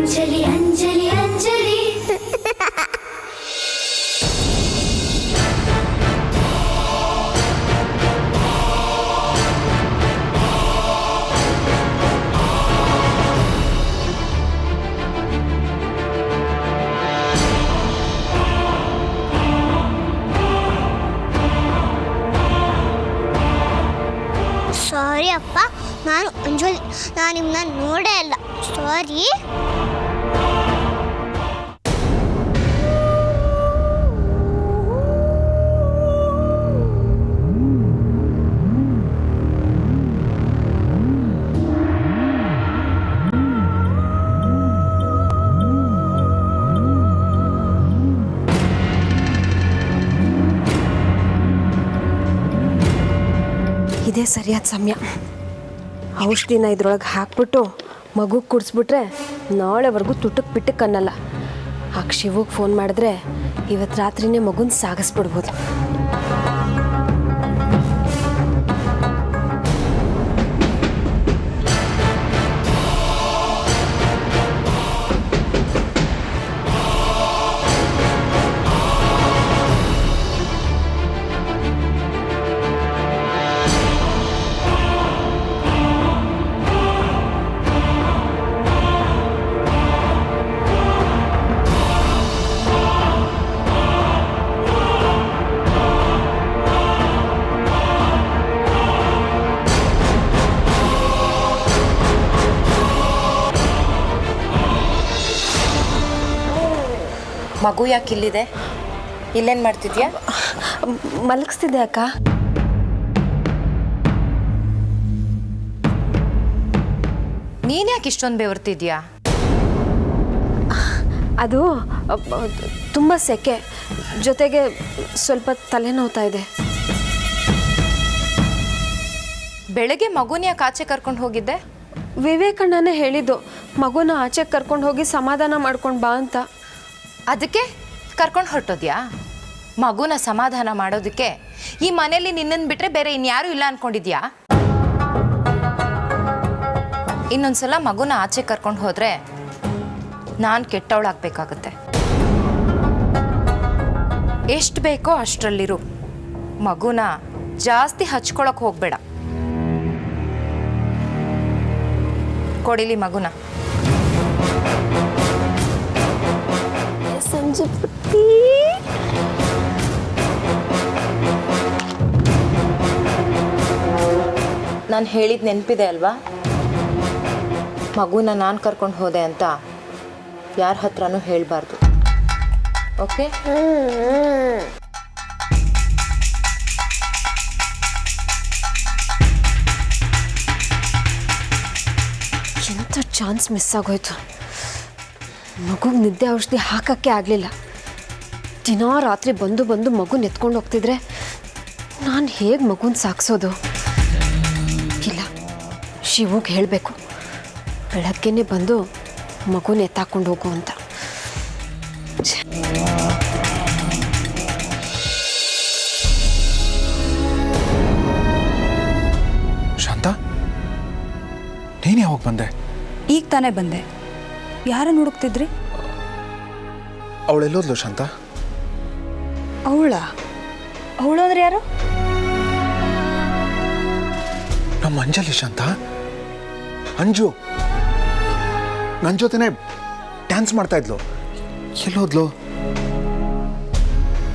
ಅಂಜಲಿ ಅಂಜಲಿ ಅಂಜಲಿ ಸಾರಿ ಅಪ್ಪ, ನಾನು ಅಂಜಲಿ, ನಾನು ನಿಮ್ಮನ್ನ ನೋಡೇ ಇಲ್ಲ. ಸಾರಿ. ಇದೇ ಸರಿಯಾದ ಸಮಯ. ಔಷಧಿನ ಇದ್ರೊಳಗೆ ಹಾಕ್ಬಿಟ್ಟು ಮಗುಗೆ ಕುಡಿಸ್ಬಿಟ್ರೆ ನಾಳೆವರೆಗೂ ತುಟ್ಟಕ್ಕೆ ಪಿಟ್ಟಕ್ಕೆ ಅನ್ನಲ್ಲ. ಆ ಶಿವಗೆ ಫೋನ್ ಮಾಡಿದ್ರೆ ಇವತ್ತು ರಾತ್ರಿನೇ ಮಗುನ ಸಾಗಿಸ್ಬಿಡ್ಬೋದು. ಮಗು ಯಾಕೆ ಇಲ್ಲಿದೆ? ಇಲ್ಲೇನು ಮಾಡ್ತಿದ್ಯಾ? ಮಲಗಿಸ್ತಿದ್ದೆ ಅಕ್ಕ. ನೀನು ಯಾಕೆ ಇಷ್ಟೊಂದು ಬೆವರ್ತಿದ್ಯಾ? ಅದು ತುಂಬ ಸೆಕೆ, ಜೊತೆಗೆ ಸ್ವಲ್ಪ ತಲೆನೋವ್ತಾ ಇದೆ. ಬೆಳಗ್ಗೆ ಮಗುನ ಯಾಕೆ ಆಚೆ ಕರ್ಕೊಂಡು ಹೋಗಿದ್ದೆ? ವಿವೇಕಣ್ಣನೇ ಹೇಳಿದ್ದು ಮಗುನ ಆಚೆ ಕರ್ಕೊಂಡು ಹೋಗಿ ಸಮಾಧಾನ ಮಾಡ್ಕೊಂಡು ಬಾ ಅಂತ. ಅದಕ್ಕೆ ಕರ್ಕೊಂಡು ಹೊರಟೋದ್ಯಾ? ಮಗುನ ಸಮಾಧಾನ ಮಾಡೋದಕ್ಕೆ ಈ ಮನೆಯಲ್ಲಿ ನಿನ್ನನ್ನು ಬಿಟ್ಟರೆ ಬೇರೆ ಇನ್ಯಾರೂ ಇಲ್ಲ ಅಂದ್ಕೊಂಡಿದ್ಯಾ? ಇನ್ನೊಂದ್ಸಲ ಮಗುನ ಆಚೆ ಕರ್ಕೊಂಡು ಹೋದರೆ ನಾನು ಕೆಟ್ಟವಳಾಗಬೇಕಾಗುತ್ತೆ. ಎಷ್ಟು ಬೇಕೋ ಅಷ್ಟರಲ್ಲಿರು. ಮಗುನ ಜಾಸ್ತಿ ಹಚ್ಕೊಳಕ್ಕೆ ಹೋಗಬೇಡ. ಕೊಡಿಲಿ ಮಗುನ. ಸಂಜೆ ಪುಟ್ಟಿ, ನಾನು ಹೇಳಿದ ನೆನಪಿದೆ ಅಲ್ವಾ? ಮಗುನ ನಾನು ಕರ್ಕೊಂಡು ಹೋದೆ ಅಂತ ಯಾರ ಹತ್ರನೂ ಹೇಳಬಾರ್ದು. ಓಕೆ? ಎಂಥ ಚಾನ್ಸ್ ಮಿಸ್ ಆಗೋಯ್ತು. ಮಗುಗೆ ನಿದ್ದೆ ಔಷಧಿ ಹಾಕೋಕ್ಕೆ ಆಗಲಿಲ್ಲ. ದಿನಾ ರಾತ್ರಿ ಬಂದು ಬಂದು ಮಗುನ ಎತ್ಕೊಂಡು ಹೋಗ್ತಿದ್ರೆ ನಾನು ಹೇಗೆ ಮಗುನ ಸಾಕ್ಸೋದು? ಇಲ್ಲ, ಶಿವಗೆ ಹೇಳಬೇಕು, ಬೆಳಗ್ಗೆನೇ ಬಂದು ಮಗುನ ಎತ್ತಾಕೊಂಡು ಹೋಗು ಅಂತ. ಶಾಂತ, ನೀನು ಯಾವಾಗ ಬಂದೆ? ಈಗ ತಾನೇ ಬಂದೆ. ಯಾರನ್ನು ಹುಡುಕ್ತಿದ್ರಿ? ಅವಳೆಲ್ಲೋದ್ಲು ಶಾಂತ? ಅವಳು ಅಂದ್ರೆ ಯಾರು? ನಮ್ಮ ಅಂಜಲಿ ಶಾಂತ. ಅಂಜು ನನ್ನ ಜೊತೆನೆ ಡ್ಯಾನ್ಸ್ ಮಾಡ್ತಾ ಇದ್ಲು. ಎಲ್ಲೋದ್ಲು?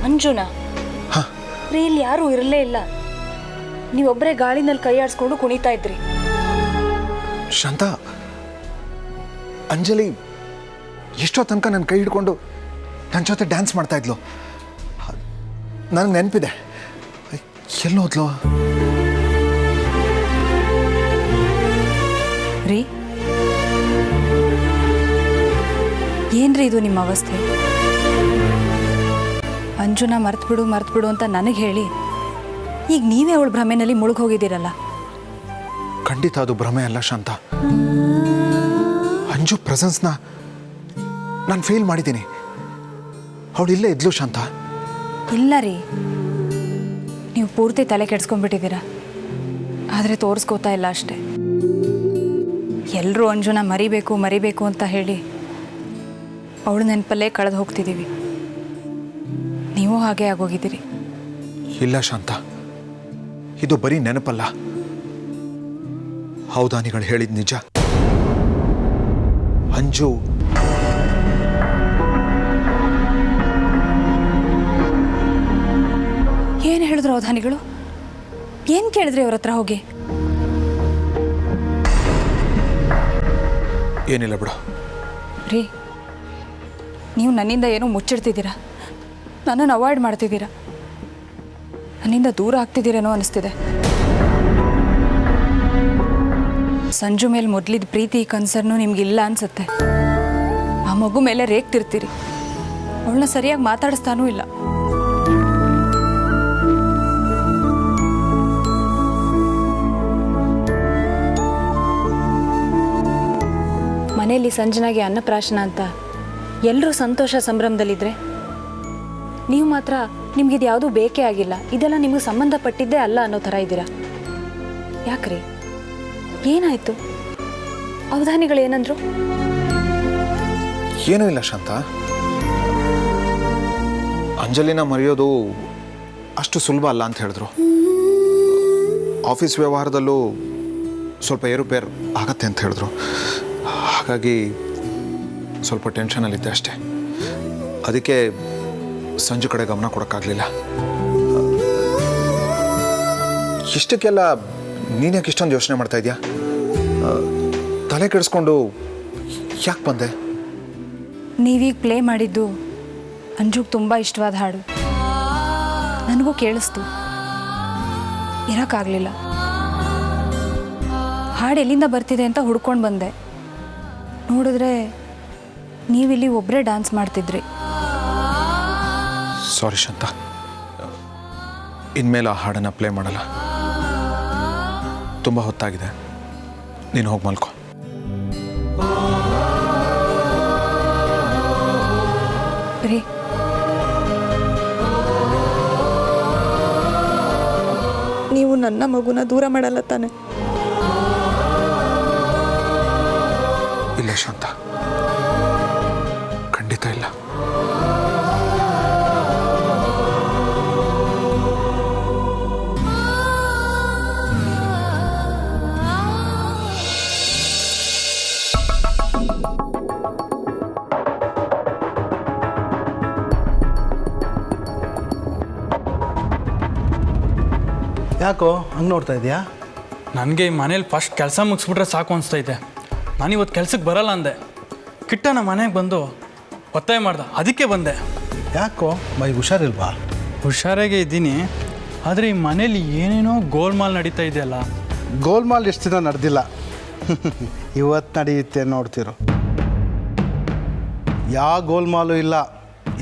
ಅಂಜುನಾ? ರೀ, ಇಲ್ಲಿ ಯಾರೂ ಇರಲೇ ಇಲ್ಲ. ನೀವೊಬ್ಬರೇ ಗಾಳಿನಲ್ಲಿ ಕೈ ಆಡಿಸ್ಕೊಂಡು ಕುಣಿತಾ ಇದ್ರಿ. ಶಾಂತ, ಅಂಜಲಿ ಎಷ್ಟೋ ತನಕ ನನ್ನ ಕೈ ಹಿಡ್ಕೊಂಡು ನನ್ನ ಜೊತೆ ಡ್ಯಾನ್ಸ್ ಮಾಡ್ತಾ ಇದ್ಲು. ನನಗೆ ನೆನಪಿದೆ. ಎಲ್ಲೋದ್ಲು? ರೀ, ಏನ್ರಿ ಇದು ನಿಮ್ಮ ಅವಸ್ಥೆ? ಅಂಜುನ ಮರ್ತ್ಬಿಡು ಅಂತ ನನಗೆ ಹೇಳಿ ಈಗ ನೀವೇ ಅವಳ ಭ್ರಮೆನಲ್ಲಿ ಮುಳುಗೋಗಿದ್ದೀರಲ್ಲ. ಖಂಡಿತ ಅದು ಭ್ರಮೆ ಅಲ್ಲ ಶಾಂತ. ಅಂಜು ಪ್ರೆಸೆನ್ಸ್ನ ನಾನು ಫೀಲ್ ಮಾಡಿದ್ದೀನಿ. ಅವಳು ಇಲ್ಲೇ ಇದ್ಲು ಶಾಂತ. ಇಲ್ಲ ರೀ, ನೀವು ಪೂರ್ತಿ ತಲೆ ಕೆಡ್ಸ್ಕೊಂಡ್ಬಿಟ್ಟಿದ್ದೀರಾ. ಆದರೆ ತೋರಿಸ್ಕೋತಾ ಇಲ್ಲ ಅಷ್ಟೆ. ಎಲ್ಲರೂ ಅಂಜುನ ಮರಿಬೇಕು ಅಂತ ಹೇಳಿ ಅವಳು ನೆನಪಲ್ಲೇ ಕಳೆದು ಹೋಗ್ತಿದ್ದೀವಿ. ನೀವು ಹಾಗೆ ಆಗೋಗಿದ್ದೀರಿ. ಇಲ್ಲ ಶಾಂತ, ಇದು ಬರೀ ನೆನಪಲ್ಲ, ಹೌದಾನಿಗಳು ಹೇಳಿದ ನಿಜ. ಅಂಜು ಏನು ಹೇಳಿದ್ರು ಅವಧಾನಿಗಳು? ಏನು ಕೇಳಿದ್ರಿ ಅವ್ರ ಹತ್ರ ಹೋಗಿ? ಏನಿಲ್ಲ ಬಿಡು. ರೀ, ನೀವು ನನ್ನಿಂದ ಏನೋ ಮುಚ್ಚಿಡ್ತಿದ್ದೀರಾ, ನನ್ನನ್ನು ಅವಾಯ್ಡ್ ಮಾಡ್ತಿದ್ದೀರಾ, ನನ್ನಿಂದ ದೂರ ಆಗ್ತಿದ್ದೀರೇನೋ ಅನಿಸ್ತಿದೆ. ಸಂಜು ಮೇಲೆ ಮೊದಲಿದ್ದ ಪ್ರೀತಿ ಕನ್ಸರ್ನು ನಿಮಗಿಲ್ಲ ಅನ್ಸುತ್ತೆ. ಆ ಮಗು ಮೇಲೆ ರೇಗ್ತಿರ್ತೀರಿ, ಅವಳನ್ನ ಸರಿಯಾಗಿ ಮಾತಾಡಿಸ್ತಾನೂ ಇಲ್ಲ. ಮನೆಯಲ್ಲಿ ಸಂಜನಾಗೆ ಅನ್ನಪ್ರಾಶನ ಅಂತ ಎಲ್ಲರೂ ಸಂತೋಷ ಸಂಭ್ರಮದಲ್ಲಿದ್ದರೆ ನೀವು ಮಾತ್ರ ನಿಮ್ಗಿದು ಯಾವುದೂ ಬೇಕೇ ಆಗಿಲ್ಲ, ಇದೆಲ್ಲ ನಿಮಗೆ ಸಂಬಂಧಪಟ್ಟಿದ್ದೇ ಅಲ್ಲ ಅನ್ನೋ ಥರ ಇದ್ದೀರಾ. ಯಾಕ್ರಿ, ಏನಾಯಿತು? ಅವಧಾನಿಗಳು ಏನಂದ್ರು? ಏನೂ ಇಲ್ಲ ಶಾಂತ, ಅಂಜಲಿನ ಮರೆಯೋದು ಅಷ್ಟು ಸುಲಭ ಅಲ್ಲ ಅಂತ ಹೇಳಿದ್ರು. ಆಫೀಸ್ ವ್ಯವಹಾರದಲ್ಲೂ ಸ್ವಲ್ಪ ಏರುಪೇರು ಆಗತ್ತೆ ಅಂತ ಹೇಳಿದ್ರು. ಹಾಗಾಗಿ ಸ್ವಲ್ಪ ಟೆನ್ಷನಲ್ಲಿದ್ದೆ ಅಷ್ಟೇ. ಅದಕ್ಕೆ ಸಂಜು ಕಡೆ ಗಮನ ಕೊಡೋಕ್ಕಾಗಲಿಲ್ಲ. ಇಷ್ಟಕ್ಕೆಲ್ಲ ನೀನ್ಯಾಕೆ ಇಷ್ಟೊಂದು ಯೋಚನೆ ಮಾಡ್ತಾ ಇದೆಯಾ? ತಲೆ ಕೆಡಿಸ್ಕೊಂಡು ಯಾಕೆ ಬಂದೆ? ನೀವೀಗ ಪ್ಲೇ ಮಾಡಿದ್ದು ಅಂಜುಗೆ ತುಂಬ ಇಷ್ಟವಾದ ಹಾಡು. ನನಗೂ ಕೇಳಿಸ್ತು, ಇರೋಕ್ಕಾಗಲಿಲ್ಲ. ಹಾಡು ಎಲ್ಲಿಂದ ಬರ್ತಿದೆ ಅಂತ ಹುಡ್ಕೊಂಡು ಬಂದೆ. ನೋಡಿದ್ರೆ ನೀವಿಲ್ಲಿ ಒಬ್ಬರೇ ಡ್ಯಾನ್ಸ್ ಮಾಡ್ತಿದ್ರಿ. ಸಾರಿ ಶಾಂತ, ಇನ್ಮೇಲೆ ಆ ಹಾಡನ್ನು ಪ್ಲೇ ಮಾಡಲ್ಲ. ತುಂಬ ಹೊತ್ತಾಗಿದೆ, ನೀನು ಹೋಗಿ ಮಲ್ಕೋ. ರೀ, ನೀವು ನನ್ನ ಮಗುನ ದೂರ ಮಾಡಲ್ಲ ತಾನೆ? ಇಲ್ಲ ಶಾಂತ, ಖಂಡಿತ ಇಲ್ಲ. ಯಾಕೋ ಹಂಗೆ ನೋಡ್ತಾ ಇದೆಯಾ? ನನಗೆ ಈ ಮನೇಲಿ ಫಸ್ಟ್ ಕೆಲಸ ಮುಗಿಸ್ಬಿಟ್ರೆ ಸಾಕು ಅನಿಸ್ತೈತೆ. ನಾನಿವತ್ತು ಕೆಲ್ಸಕ್ಕೆ ಬರಲ್ಲ ಅಂದೆ. ಕಿಟ್ಟನ ಮನೆಗೆ ಬಂದು ಒತ್ತಾಯ ಮಾಡ್ದೆ, ಅದಕ್ಕೆ ಬಂದೆ. ಯಾಕೋ ಮೈ ಹುಷಾರಿಲ್ವಾ? ಹುಷಾರಾಗೆ ಇದ್ದೀನಿ, ಆದರೆ ಈ ಮನೇಲಿ ಏನೇನೋ ಗೋಲ್ಮಾಲ್ ನಡೀತಾ ಇದೆಯಲ್ಲ. ಗೋಲ್ಮಾಲ್ ಎಷ್ಟು ದಿನ ನಡೆದಿಲ್ಲ, ಇವತ್ತು ನಡೆಯುತ್ತೆ ನೋಡ್ತಿರು. ಯಾವ ಗೋಲ್ಮಾಲು ಇಲ್ಲ,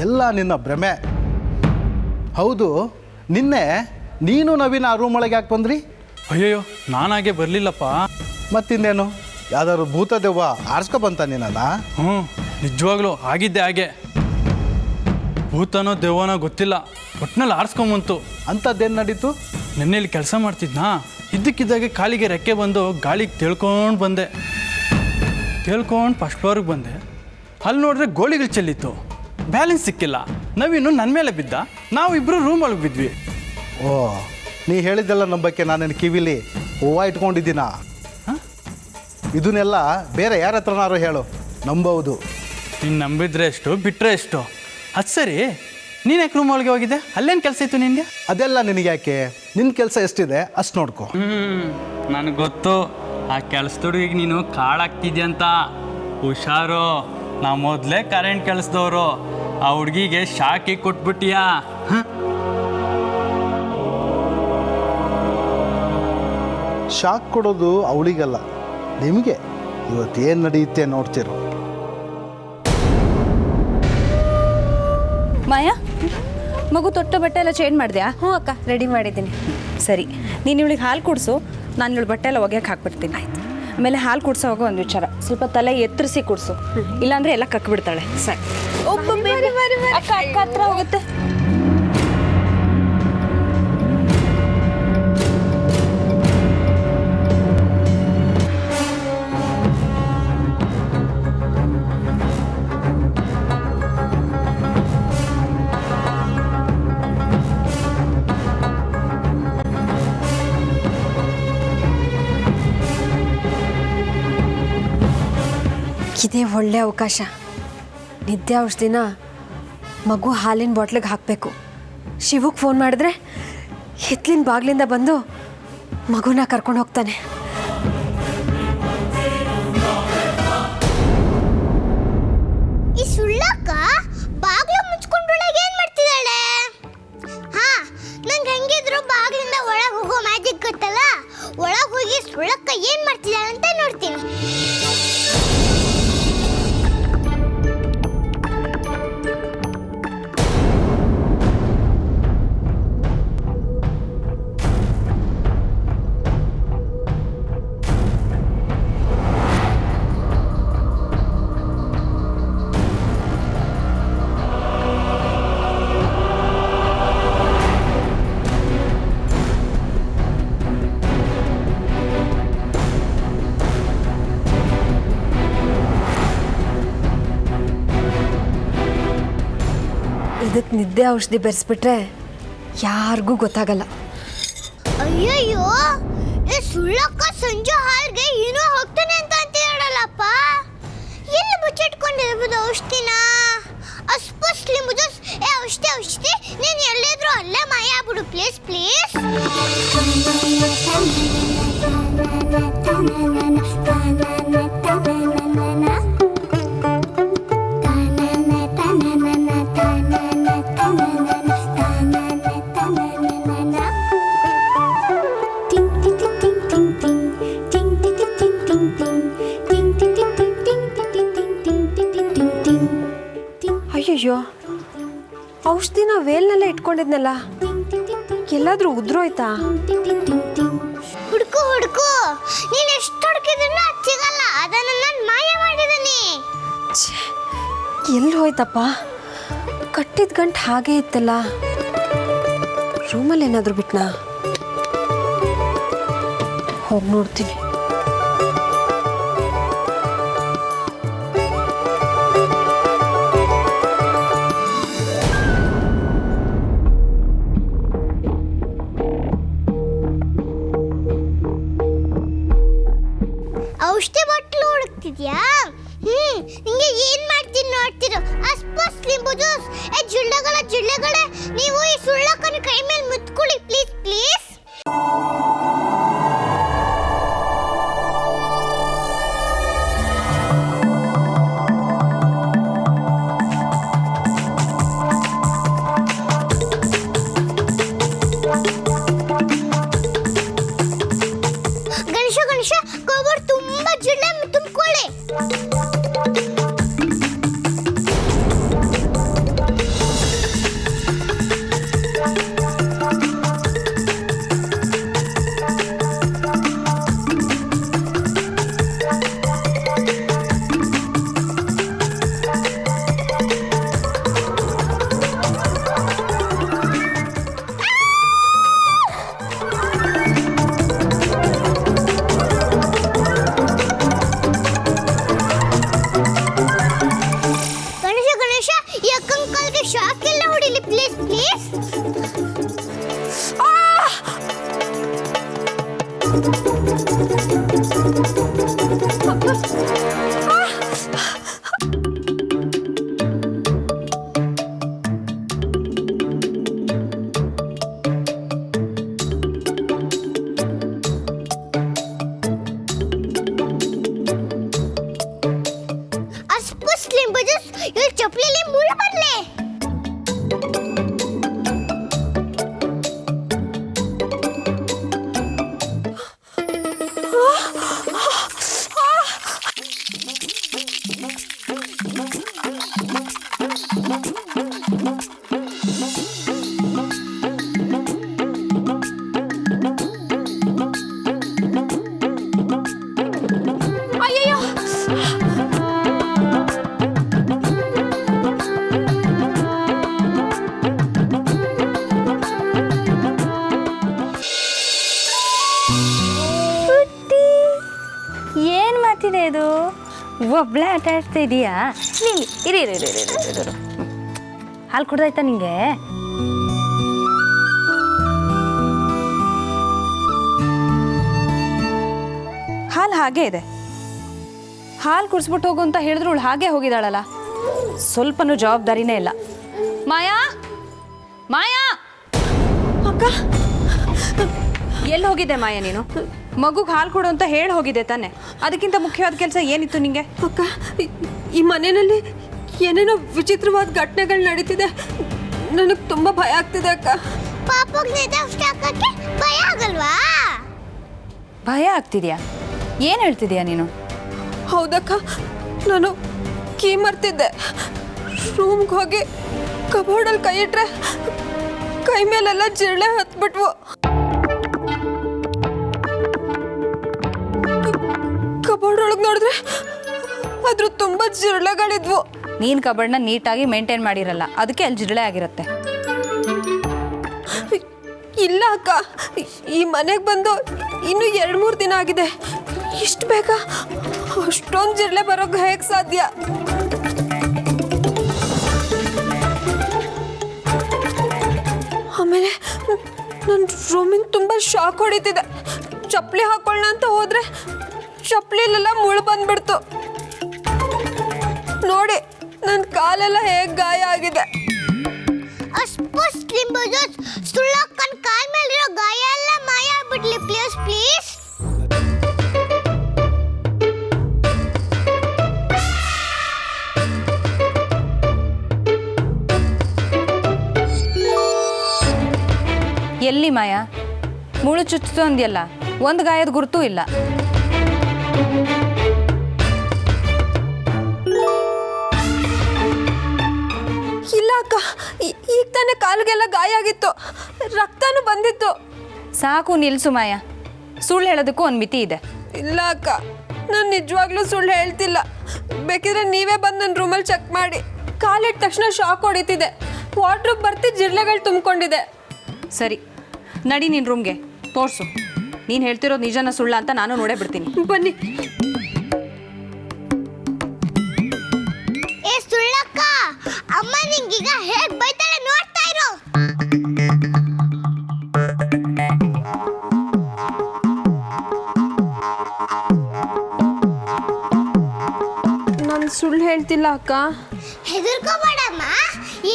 ಎಲ್ಲ ನಿನ್ನ ಭ್ರಮೆ. ಹೌದು, ನಿನ್ನೆ ನೀನು ನವೀನ ಆ ರೂಮ್ ಒಳಗೆ ಯಾಕೆ ಬಂದ್ರಿ? ಅಯ್ಯಯ್ಯೋ, ನಾನಾಗೆ ಬರಲಿಲ್ಲಪ್ಪ. ಮತ್ತಿನ್ನೇನು, ಯಾವ್ದಾದ್ರು ಭೂತ ದೆವ್ವ ಆರಿಸ್ಕೊಬಂತ ನಿನ್ನ? ಹ್ಞೂ, ನಿಜವಾಗ್ಲೂ ಆಗಿದ್ದೆ ಹಾಗೆ. ಭೂತನೋ ದೆವ್ವನೋ ಗೊತ್ತಿಲ್ಲ, ಒಟ್ಟಿನಲ್ಲಿ ಆರಿಸ್ಕೊಂಬಂತು. ಅಂಥದ್ದೇನು ನಡೀತು? ನೆನ್ನೆಲಿ ಕೆಲಸ ಮಾಡ್ತಿದ್ನಾ, ಇದ್ದಕ್ಕಿದ್ದಾಗೆ ಕಾಲಿಗೆ ರೆಕ್ಕೆ ಬಂದು ಗಾಳಿಗೆ ತೇಳ್ಕೊಂಡು ಬಂದೆ. ತೇಳ್ಕೊಂಡು ಫಸ್ಟ್ ಫ್ಲೋರಿಗೆ ಬಂದೆ. ಅಲ್ಲಿ ನೋಡಿದ್ರೆ ಗೋಳಿಗಳು ಚೆಲ್ಲಿತ್ತು, ಬ್ಯಾಲೆನ್ಸ್ ಸಿಕ್ಕಿಲ್ಲ. ನವೀನು ನನ್ನ ಮೇಲೆ ಬಿದ್ದ, ನಾವು ಇಬ್ಬರು ರೂಮ್ ಒಳಗೆ ಬಿದ್ವಿ. ಓ, ನೀ ಹೇಳಿದ್ದೆಲ್ಲ ನಂಬಕ್ಕೆ ನಾನೇನು ಕಿವಿಲಿ ಹೂವು ಇಟ್ಕೊಂಡಿದ್ದೀನ? ಇದನ್ನೆಲ್ಲ ಬೇರೆ ಯಾರ ಹತ್ರನಾರು ಹೇಳು, ನಂಬೌದು. ನೀನು ನಂಬಿದ್ರೆ ಎಷ್ಟು, ಬಿಟ್ಟರೆ ಎಷ್ಟು. ಅದು ಸರಿ, ನೀನು ಯಾಕೆ ರೂಮ್ ಒಳಗೆ ಹೋಗಿದ್ದೆ? ಅಲ್ಲೇನು ಕೆಲಸ ಇತ್ತು ನಿನಗೆ? ಅದೆಲ್ಲ ನಿನಗೆ ಯಾಕೆ? ನಿನ್ನ ಕೆಲಸ ಎಷ್ಟಿದೆ ಅಷ್ಟು ನೋಡ್ಕೊ. ನನಗೆ ಗೊತ್ತು, ಆ ಕೆಲಸದೊಳಗೆ ನೀನು ಕಾಳಾಗ್ತಿದ್ಯಂತ. ಹುಷಾರು, ನಾ ಮೊದಲೇ ಕರೆಂಟ್ ಕೆಲಸದವರು. ಆ ಹುಡುಗಿಗೆ ಶಾಕಿ ಕೊಟ್ಬಿಟ್ಟಿಯಾ? ಶಾಕ್ ಕೊಡೋದು ಅವಳಿಗಲ್ಲ, ನಿಮಗೆ. ಇವತ್ತೇನು ನಡೆಯುತ್ತೆ ನೋಡ್ತಿರು. ಮಾಯಾ, ಮಗು ತೊಟ್ಟು ಬಟ್ಟೆ ಎಲ್ಲ ಚೇಂಜ್ ಮಾಡಿದ್ಯಾ? ಹ್ಞೂ ಅಕ್ಕ, ರೆಡಿ ಮಾಡಿದ್ದೀನಿ. ಸರಿ, ನೀನು ಇವಳಿಗೆ ಹಾಲು ಕುಡಿಸು, ನಾನು ಇವಳು ಬಟ್ಟೆ ಎಲ್ಲ ಒಗೆಯಕ್ಕೆ ಹಾಕ್ಬಿಡ್ತೀನಿ. ಆಯ್ತು. ಆಮೇಲೆ ಹಾಲು ಕುಡಿಸೋವಾಗ ಒಂದು ವಿಚಾರ, ಸ್ವಲ್ಪ ತಲೆ ಎತ್ತರಿಸಿ ಕುಡಿಸು, ಇಲ್ಲಾಂದರೆ ಎಲ್ಲ ಕಕ್ಬಿಡ್ತಾಳೆ. ಸರಿ, ಅಕ್ಕ ಅಕ್ಕ ಹತ್ರ ಹೋಗುತ್ತೆ. ಇದೇ ಒಳ್ಳೆ ಅವಕಾಶ. ನಿದ್ದೆ ಔಷಧಿನ ಮಗು ಹಾಲಿನ ಬಾಟ್ಲಿಗೆ ಹಾಕಬೇಕು. ಶಿವಕ್ಕೆ ಫೋನ್ ಮಾಡಿದ್ರೆ ಹಿತ್ಲಿನ ಬಾಗಿಲಿಂದ ಬಂದು ಮಗುನ ಕರ್ಕೊಂಡು ಹೋಗ್ತಾನೆ. ಈ ಸುಳ್ಳಕ್ಕ ಬಾಗ್ಲು ಮುಚ್ಕೊಂಡೊಳಗೆ ಏನ್ ಮಾಡ್ತಿದ್ದಾಳೆ? ಹಾ, ನಂಗೆ ಹೆಂಗಿದ್ರು ಬಾಗ್ಲಿಂದ ಒಳಗೆ ಹೋಗೋ ಮ್ಯಾಜಿಕ್ ಗೊತ್ತಲ್ಲ. ಒಳಗೆ ಹೋಗಿ ಸುಳ್ಳಕ್ಕ ಏನ್ ಮಾಡ್ತಿದ್ದಾಳೆ ಅಂತ ನೋಡ್ತೀನಿ. ಇದಕ್ಕೆ ನಿದ್ದೆ ಔಷಧಿ ಬೆರೆಸ್ಬಿಟ್ರೆ ಯಾರಿಗೂ ಗೊತ್ತಾಗಲ್ಲ. ಅಯ್ಯಯ್ಯೋ, ಈ ಸುಳ್ಳಕ್ಕ ಸಂಜೆ ಹಾಲ್ಗೆ ಏನೋ ಹೋಗ್ತಾನೆ ಅಂತ ಅಂತಿದ್ದಾಳಲ್ಲಪ್ಪ. ಎಲ್ಲಿ ಮುಚ್ಚಿಟ್ಕೊಂಡಿರ್ಬೋದು ಔಷಧಿನ? ಅಸ್ಪಸ್ಲಿ ಮುಜಸ್ ಏ ಔಷಧಿ ನೀನು ಎಲ್ಲಿದ್ರು ಅಲ್ಲೇ ಮಾಯ ಆಗ್ಬಿಡು ಪ್ಲೀಸ್ ಪ್ಲೀಸ್. ಅಯ್ಯಯ್ಯೋ, ಔಷಧಿನ ವೇಲ್ನಲ್ಲೇ ಇಟ್ಕೊಂಡಿದ್ನಲ್ಲ, ಎಲ್ಲಾದ್ರೂ ಉದ್ರೋಯ್ತಾ? ಹುಡುಕು ಹುಡುಕು, ನೀನು ಎಷ್ಟು ಹುಡುಕಿದ್ರು ಅದು ಸಿಗಲ್ಲ. ಅದನ್ನ ನಾನು ಮಾಯ ಮಾಡಿದ್ದೀನಿ. ಎಲ್ಲಿ ಹೋಯ್ತಪ್ಪ? ಕಟ್ಟಿದ ಗಂಟು ಹಾಗೆ ಇತ್ತಲ್ಲ. ರೂಮಲ್ಲಿ ಏನಾದರೂ ಬಿಟ್ನಾ? ಹೋಗಿ ನೋಡ್ತೀನಿ. ಔಷಧಿ ಬಾಟ್ಲು ಹುಡುಕ್ತಿದ್ಯಾ? ನಿಂಗೆ ಏನ್ ಮಾಡ್ತೀನಿ ನೋಡ್ತಿರೋ. ಅಸ್ಪಸ್ಲಿ ಬುಜೂಸ್ ಏ ಜಿಳ್ಳೆಗಳೇ, ನೀವು ಈ ಸುಳ್ಳಕ್ಕನ ಕೈ ಮೇಲೆ ಮುತ್ಕೊಳ್ಳಿ ಪ್ಲೀಸ್ ಪ್ಲೀಸ್. ಗಣೇಶ ಕವರ್ ತುಂಬಾ ಜಿಳ್ಳೆ ತುಂಬಿಕೊಳ್ಳಿ. ಚಪ್ಪಲಿಯಲ್ಲಿ ಮುಳ್ಳು ಬರಲೇ. ಇದು ಒಬ್ಳೆ ಆಟ ಆಡ್ತಾ ಇದೀಯಾ? ಇರಿ ಇರಿ ಇರಿ ಇರಿ ಹಾಲು ಕುಡ್ದಾಯ್ತಾ ನಿಂಗೆ? ಹಾಲು ಹಾಗೇ ಇದೆ. ಹಾಲು ಕುಡಿಸ್ಬಿಟ್ಟು ಹೋಗು ಅಂತ ಹೇಳಿದ್ರು ಅವಳು ಹಾಗೆ ಹೋಗಿದ್ದಾಳಲ್ಲ. ಸ್ವಲ್ಪನೂ ಜವಾಬ್ದಾರಿನೇ ಇಲ್ಲ. ಮಾಯಾ, ಮಾಯಾ, ಅಕ್ಕ, ಎಲ್ಲಿ ಹೋಗಿದ್ದೆ ಮಾಯಾ ನೀನು? ಮಗುಗೆ ಹಾಲು ಕೊಡು ಅಂತ ಹೇಳಿ ಹೋಗಿದ್ದೆ ತಾನೆ. ಅದಕ್ಕಿಂತ ಮುಖ್ಯವಾದ ಕೆಲಸ ಏನಿತ್ತು ನಿಂಗೆ? ಅಕ್ಕ, ಈ ಮನೆಯಲ್ಲಿ ಏನೇನೋ ವಿಚಿತ್ರವಾದ ಘಟನೆಗಳು ನಡೀತಿದೆ. ನನಗೆ ತುಂಬ ಭಯ ಆಗ್ತಿದೆ ಅಕ್ಕ. ಪಾಪಗೆ ನಿದ್ದೆ ಹಾಕಕ್ಕೆ ಭಯ ಆಗಲ್ವಾ? ಭಯ ಆಗ್ತಿದ್ಯಾ? ಏನು ಹೇಳ್ತಿದ್ಯಾ ನೀನು? ಹೌದಕ್ಕ, ನಾನು ಕೀ ಮರ್ತಿದ್ದೆ. ರೂಮ್ಗೆ ಹೋಗಿ ಕಬೋರ್ಡಲ್ಲಿ ಕೈ ಇಟ್ರೆ ಕೈ ಮೇಲೆಲ್ಲ ಜಿರಳೆ ಹತ್ಬಿಟ್ವು. ಕಬೋರ್ಡ್ ಒಳಗೆ ನೋಡಿದ್ರೆ ಅದ್ರ ತುಂಬ ಜಿರಳೆಗಳಿದ್ವು. ನೀನು ಕಬರ್ಡ್ನ ನೀಟಾಗಿ ಮೇಂಟೈನ್ ಮಾಡಿರಲ್ಲ, ಅದಕ್ಕೆ ಅಲ್ಲಿ ಜಿರಳೆ ಆಗಿರುತ್ತೆ. ಇಲ್ಲ ಅಕ್ಕ, ಈ ಮನೆಗೆ ಬಂದು ಇನ್ನೂ 2-3 ದಿನ ಆಗಿದೆ. ಇಷ್ಟು ಬೇಗ ಅಷ್ಟೊಂದು ಜಿರಳೆ ಬರೋಕೆ ಹೇಗೆ ಸಾಧ್ಯ? ಆಮೇಲೆ ನನ್ನ ರೂಮಿಂದ ತುಂಬ ಶಾಕ್ ಹೊಡಿತಿದೆ. ಚಪ್ಪಲಿ ಹಾಕೊಳ್ಳೋಣ ಅಂತ ಹೋದ್ರೆ ಚಪ್ಪಲಿಲೆಲ್ಲ ಮುಳು ಬಂದ್ಬಿಡ್ತು. ನೋಡಿ ನನ್ನ ಕಾಲೆಲ್ಲ ಹೇಗೆ ಗಾಯ ಆಗಿದೆ. ಸುಳ್ಳಕ್ಕನ್ ಕಾಲ್ ಮೇಲಿರೋ ಗಾಯ ಎಲ್ಲ ಮಾಯ ಆಗ್ಬಿಡ್ಲಿ ಪ್ಲೀಸ್ ಪ್ಲೀಸ್. ಎಲ್ಲಿ ಮಾಯಾ? ಮುಳು ಚುಚ್ಚಿತು ಅಂದ್ಯಲ್ಲ, ಒಂದು ಗಾಯದ ಗುರುತೂ ಇಲ್ಲ. ಇಲ್ಲ ಅಕ್ಕ, ಈಗ ತಾನೇ ಕಾಲಿಗೆಲ್ಲ ಗಾಯ ಆಗಿತ್ತು, ರಕ್ತನೂ ಬಂದಿತ್ತು. ಸಾಕು ನಿಲ್ಸು ಮಾಯಾ, ಸುಳ್ಳು ಹೇಳೋದಕ್ಕೂ ಒಂದು ಮಿತಿ ಇದೆ. ಇಲ್ಲ ಅಕ್ಕ, ನಾನು ನಿಜವಾಗ್ಲೂ ಸುಳ್ಳು ಹೇಳ್ತಿಲ್ಲ. ಬೇಕಿದ್ರೆ ನೀವೇ ಬಂದು ನನ್ನ ರೂಮಲ್ಲಿ ಚೆಕ್ ಮಾಡಿ. ಕಾಲಿಟ್ಟ ತಕ್ಷಣ ಶಾಕ್ ಹೊಡಿತಿದೆ, ವಾಟ್ರೂಮ್ ಬರ್ತಿ ಜಿರಳೆಗಳು ತುಂಬಿಕೊಂಡಿದೆ. ಸರಿ, ನಡಿ ನಿನ್ನ ರೂಮ್ಗೆ, ತೋರಿಸು. ನೀನು ಹೇಳ್ತಿರೋದು ನಿಜನ ಸುಳ್ಳ ಅಂತ ನಾನು ನೋಡೇ ಬಿಡ್ತೀನಿ. ಬನ್ನಿ. ಏ ಸುಳ್ಳಕ್ಕ, ಅಮ್ಮ ನಿಂಗೀಗ ಹೇಗ್ ಬೈತಾಳೆ ನೋಡ್ತಾ ಇರು. ನಾನು ಸುಳ್ಳು ಹೇಳ್ತಿಲ್ಲ ಅಕ್ಕ. ಹೆದರ್ಕೋಬೇಡಮ್ಮ,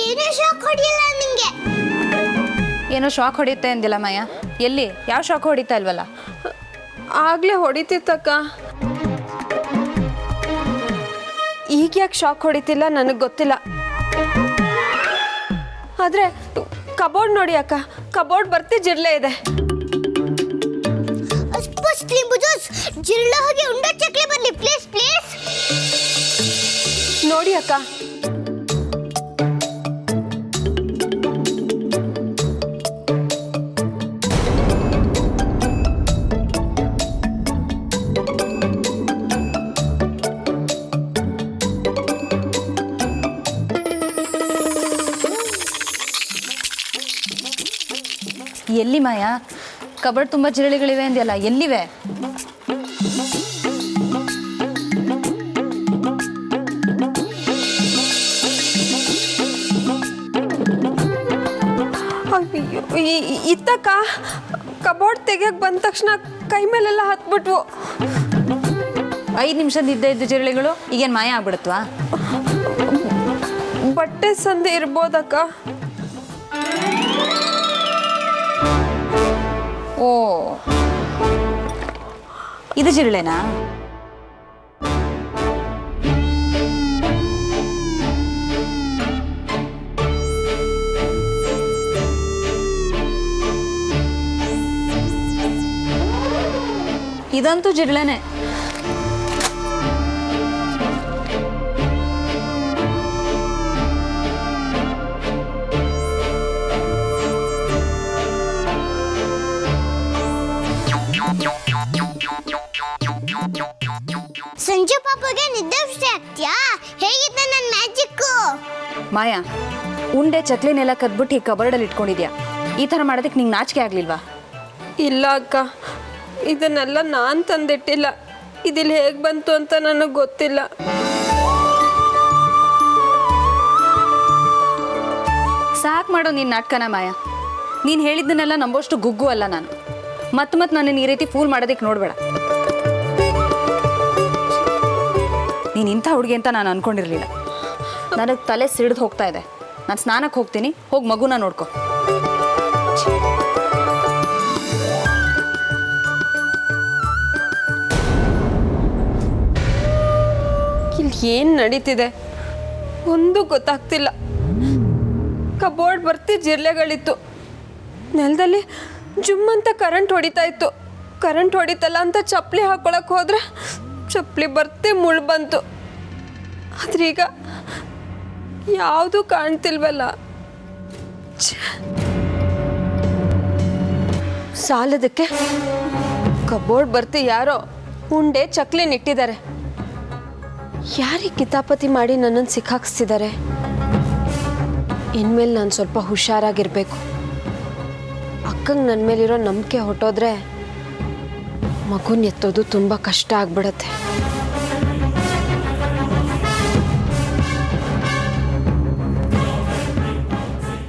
ಏನೂ ಶಾಕ್ ಹೊಡಿಯಲ್ಲ ನಿಂಗೆ. ಏನೋ ಶಾಕ್ ಹೊಡಿಯುತ್ತೆ ಅಂದಿಲ್ಲ ಮಾಯಾ? ಎಲ್ಲಿ? ಯಾವ ಶಾಕ್ ಹೊಡಿತಾ ಇಲ್ವಲ್ಲ? ಆಗಲೇ ಹೊಡಿತಿತ್ತಕ್ಕ. ಈಗ ಯಾಕೆ ಶಾಕ್ ಹೊಡಿತಿಲ್ಲ ನನಗೆ ಗೊತ್ತಿಲ್ಲ. ಆದರೆ ಕಬೋರ್ಡ್ ನೋಡಿ ಅಕ್ಕ, ಕಬೋರ್ಡ್ ಬರ್ತಿ ಜಿರಳೆ ಇದೆ. ಜಿರಳೆ ಹೋಗಿ ಉಂಡ ಚಕ್ಲಿ ಬರಲಿ ಪ್ಲೀಸ್ ಪ್ಲೀಸ್. ನೋಡಿ ಅಕ್ಕ, ಎಲ್ಲಿ ಮಾಯಾ? ಕಬರ್ಡ್ ತುಂಬ ಜಿರಳೆಗಳಿವೆ ಅಂದ್ಯಲ್ಲ, ಎಲ್ಲಿವೆ? ಇತ್ತಕ್ಕ, ಕಬೋರ್ಡ್ ತೆಗಿಯಕ್ಕೆ ಬಂದ ತಕ್ಷಣ ಕೈ ಮೇಲೆಲ್ಲ ಹತ್ಬಿಟ್ವು. 5 ನಿಮಿಷದ ಇದ್ದ ಜಿರಳೆಗಳು ಈಗೇನು ಮಾಯ ಆಗ್ಬಿಡುತ್ತವಾ? ಬಟ್ಟೆ ಸಂದೆ ಇರ್ಬೋದಕ್ಕ. ಓ, ಇದು ಜಿರಳೆನಾ? ಇದಂತೂ ಜಿರಳೆನೆ. ಸಂಜು ಪಾಪಗೆ ನಿದ್ದೆ ಹುಷಿ ಆಗ್ತೀಯಾ? ಹೇಗಿದ್ದ ನನ್ನ ಮ್ಯಾಜಿಕ್ಕು? ಮಾಯಾ, ಉಂಡೆ ಚಕ್ಲಿನೆಲ್ಲ ಕದ್ಬಿಟ್ಟು ಈ ಕಬರ್ಡಲ್ಲಿ ಇಟ್ಕೊಂಡಿದ್ಯಾ. ಈ ಥರ ಮಾಡೋದಕ್ಕೆ ನಿಂಗೆ ನಾಚಿಕೆ ಆಗಲಿಲ್ವಾ? ಇಲ್ಲ ಅಕ್ಕ, ಇದನ್ನೆಲ್ಲ ನಾನು ತಂದಿಟ್ಟಿಲ್ಲ. ಇದಿಲ್ಲಿ ಹೇಗೆ ಬಂತು ಅಂತ ನನಗೆ ಗೊತ್ತಿಲ್ಲ. ಸಾಕು ಮಾಡೋ ನೀನು ನಾಟಕನ ಮಾಯಾ. ನೀನು ಹೇಳಿದ್ದನ್ನೆಲ್ಲ ನಂಬೋಷ್ಟು ಗುಗ್ಗು ಅಲ್ಲ ನಾನು. ಮತ್ತೆ ನನ್ನನ್ನು ಈ ರೀತಿ ಫೂಲ್ ಮಾಡೋದಕ್ಕೆ ನೋಡಬೇಡ. ಹುಡುಗಿ ಅಂತ ನಾನು ಅನ್ಕೊಂಡಿರಲಿಲ್ಲ. ನನಗೆ ತಲೆ ಸಿಡ್ದು ಹೋಗ್ತಾ ಇದೆ. ನಾನು ಸ್ನಾನಕ್ಕೆ ಹೋಗ್ತೀನಿ, ಹೋಗಿ ಮಗುನ ನೋಡ್ಕೊ. ಇಲ್ಲಿ ಏನು ನಡೀತಿದೆ ಒಂದು ಗೊತ್ತಾಗ್ತಿಲ್ಲ. ಕಬೋರ್ಡ್ ಬರ್ತಿ ಜಿರ್ಲೆಗಳಿತ್ತು, ನೆಲದಲ್ಲಿ ಜುಮ್ ಅಂತ ಕರೆಂಟ್ ಹೊಡಿತಾ ಇತ್ತು. ಕರೆಂಟ್ ಹೊಡಿತಲ್ಲ ಅಂತ ಚಪ್ಪಲಿ ಹಾಕೊಳಕ್ಕೆ ಹೋದ್ರೆ ಚಪ್ಪಲಿ ಬರ್ತಿ ಮುಳ್ಳು ಬಂತು. ಆದ್ರೀಗ ಯಾವುದು ಕಾಣ್ತಿಲ್ವಲ್ಲ. ಸಾಲದಕ್ಕೆ ಕಬೋರ್ಡ್ ಬರ್ತಿ ಯಾರೋ ಉಂಡೆ ಚಕ್ಲಿ ನಿಟ್ಟಿದ್ದಾರೆ. ಯಾರಿಗೆ ಕಿತಾಪತಿ ಮಾಡಿ ನನ್ನನ್ನು ಸಿಕ್ಕಾಕ್ಸ್ತಿದ್ದಾರೆ? ಇನ್ಮೇಲೆ ನಾನು ಸ್ವಲ್ಪ ಹುಷಾರಾಗಿರ್ಬೇಕು. ಅಕ್ಕಂಗೆ ನನ್ನ ಮೇಲಿರೋ ನಂಬಿಕೆ ಹೊಟ್ಟೋದ್ರೆ ಮಗುನ ಎತ್ತೋದು ತುಂಬ ಕಷ್ಟ ಆಗ್ಬಿಡತ್ತೆ.